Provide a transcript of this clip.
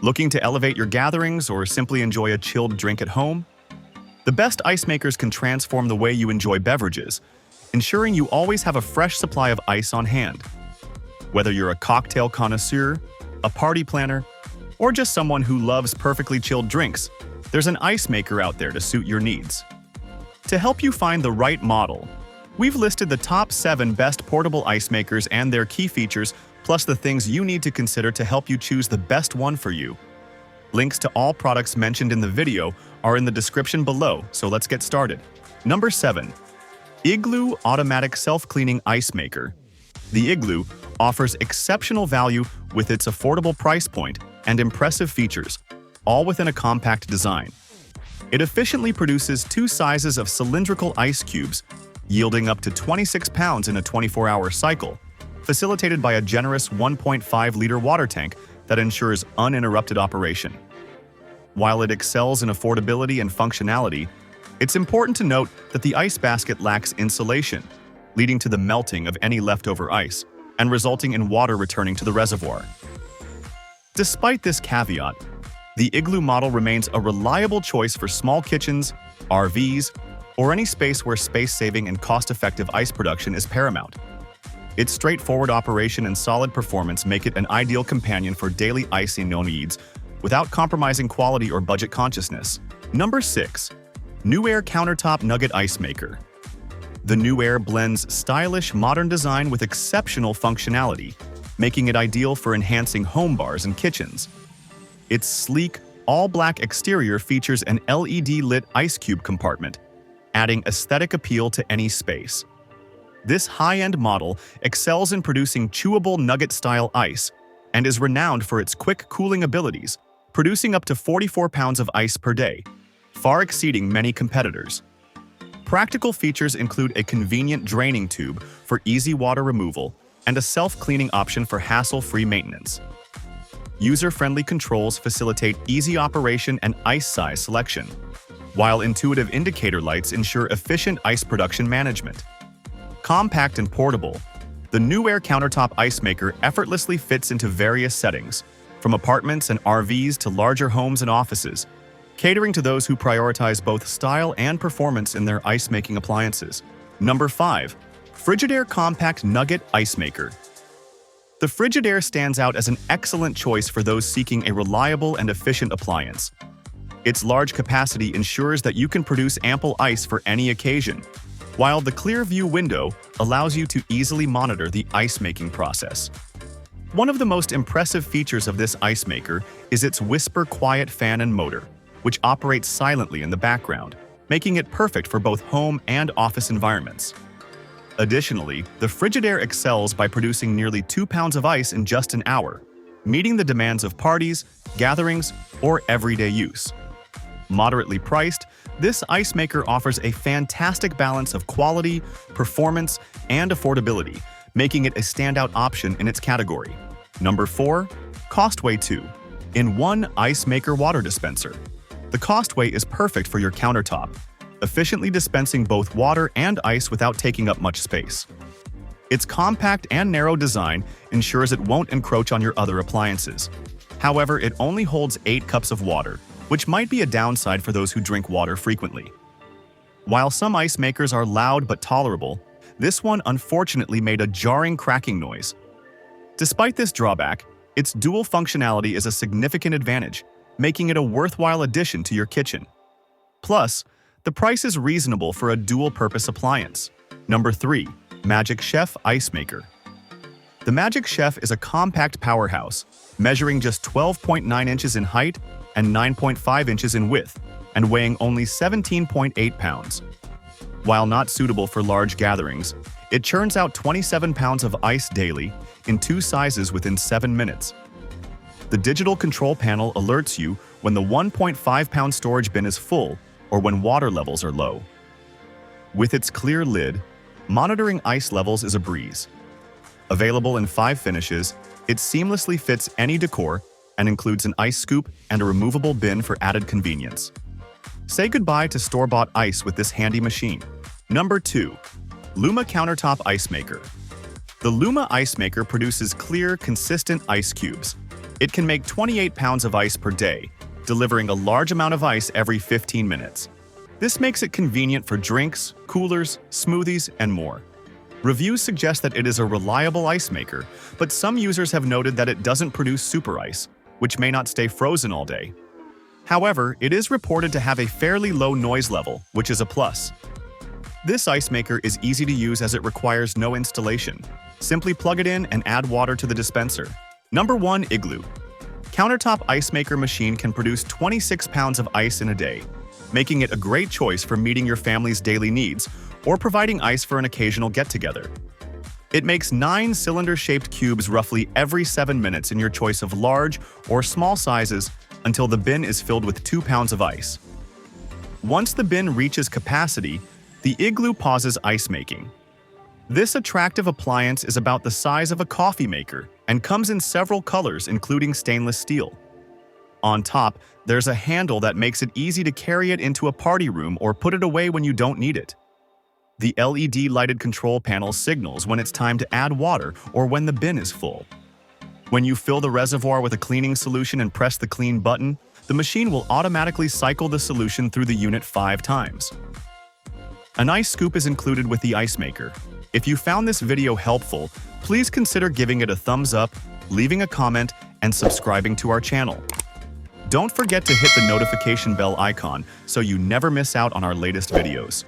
Looking to elevate your gatherings or simply enjoy a chilled drink at home? The best ice makers can transform the way you enjoy beverages, ensuring you always have a fresh supply of ice on hand. Whether you're a cocktail connoisseur, a party planner, or just someone who loves perfectly chilled drinks, there's an ice maker out there to suit your needs. To help you find the right model, we've listed the top 7 best portable ice makers and their key features, plus the things you need to consider to help you choose the best one for you. Links to all products mentioned in the video are in the description below, so let's get started. Number 7. Igloo Automatic Self-Cleaning Ice Maker. The Igloo offers exceptional value with its affordable price point and impressive features, all within a compact design. It efficiently produces 2 sizes of cylindrical ice cubes, yielding up to 26 pounds in a 24-hour cycle, facilitated by a generous 1.5-liter water tank that ensures uninterrupted operation. While it excels in affordability and functionality, it's important to note that the ice basket lacks insulation, leading to the melting of any leftover ice and resulting in water returning to the reservoir. Despite this caveat, the Igloo model remains a reliable choice for small kitchens, RVs, or any space where space-saving and cost-effective ice production is paramount. Its straightforward operation and solid performance make it an ideal companion for daily icing needs without compromising quality or budget consciousness. Number 6. NewAir Countertop Nugget Ice Maker. The NewAir blends stylish, modern design with exceptional functionality, making it ideal for enhancing home bars and kitchens. Its sleek, all-black exterior features an LED-lit ice cube compartment, adding aesthetic appeal to any space. This high-end model excels in producing chewable nugget-style ice and is renowned for its quick cooling abilities, producing up to 44 pounds of ice per day, far exceeding many competitors. Practical features include a convenient draining tube for easy water removal and a self-cleaning option for hassle-free maintenance. User-friendly controls facilitate easy operation and ice size selection, while intuitive indicator lights ensure efficient ice production management. Compact and portable, the NewAir Countertop Ice Maker effortlessly fits into various settings, from apartments and RVs to larger homes and offices, catering to those who prioritize both style and performance in their ice-making appliances. Number 5. Frigidaire Compact Nugget Ice Maker. The Frigidaire stands out as an excellent choice for those seeking a reliable and efficient appliance. Its large capacity ensures that you can produce ample ice for any occasion, while the clear view window allows you to easily monitor the ice-making process. One of the most impressive features of this ice maker is its whisper-quiet fan and motor, which operates silently in the background, making it perfect for both home and office environments. Additionally, the Frigidaire excels by producing nearly 2 pounds of ice in just an hour, meeting the demands of parties, gatherings, or everyday use. Moderately priced, this ice maker offers a fantastic balance of quality, performance, and affordability, making it a standout option in its category. Number 4. Costway 2-in-1 Ice Maker Water Dispenser. The Costway is perfect for your countertop, efficiently dispensing both water and ice without taking up much space. Its compact and narrow design ensures it won't encroach on your other appliances. However, it only holds 8 cups of water, which might be a downside for those who drink water frequently. While some ice makers are loud but tolerable, this one unfortunately made a jarring cracking noise. Despite this drawback, its dual functionality is a significant advantage, making it a worthwhile addition to your kitchen. Plus, the price is reasonable for a dual-purpose appliance. Number 3. Magic Chef Ice Maker. The Magic Chef is a compact powerhouse, measuring just 12.9 inches in height and 9.5 inches in width, and weighing only 17.8 pounds. While not suitable for large gatherings, it churns out 27 pounds of ice daily in 2 sizes within 7 minutes. The digital control panel alerts you when the 1.5-pound storage bin is full or when water levels are low. With its clear lid, monitoring ice levels is a breeze. Available in 5 finishes, it seamlessly fits any decor and includes an ice scoop and a removable bin for added convenience. Say goodbye to store-bought ice with this handy machine. Number 2. Luma Countertop Ice Maker. The Luma Ice Maker produces clear, consistent ice cubes, It can make 28 pounds of ice per day, delivering a large amount of ice every 15 minutes. This makes it convenient for drinks, coolers, smoothies, and more. Reviews suggest that it is a reliable ice maker, but some users have noted that it doesn't produce super ice, which may not stay frozen all day. However, it is reported to have a fairly low noise level, which is a plus. This ice maker is easy to use as it requires no installation. Simply plug it in and add water to the dispenser. Number 1. Igloo. Countertop Ice Maker machine can produce 26 pounds of ice in a day, making it a great choice for meeting your family's daily needs or providing ice for an occasional get-together. It makes 9 cylinder-shaped cubes roughly every 7 minutes in your choice of large or small sizes until the bin is filled with 2 pounds of ice. Once the bin reaches capacity, the Igloo pauses ice making. This attractive appliance is about the size of a coffee maker and comes in several colors, including stainless steel. On top, there's a handle that makes it easy to carry it into a party room or put it away when you don't need it. The LED-lighted control panel signals when it's time to add water or when the bin is full. When you fill the reservoir with a cleaning solution and press the clean button, the machine will automatically cycle the solution through the unit 5 times. An ice scoop is included with the ice maker. If you found this video helpful, please consider giving it a thumbs up, leaving a comment, and subscribing to our channel. Don't forget to hit the notification bell icon so you never miss out on our latest videos.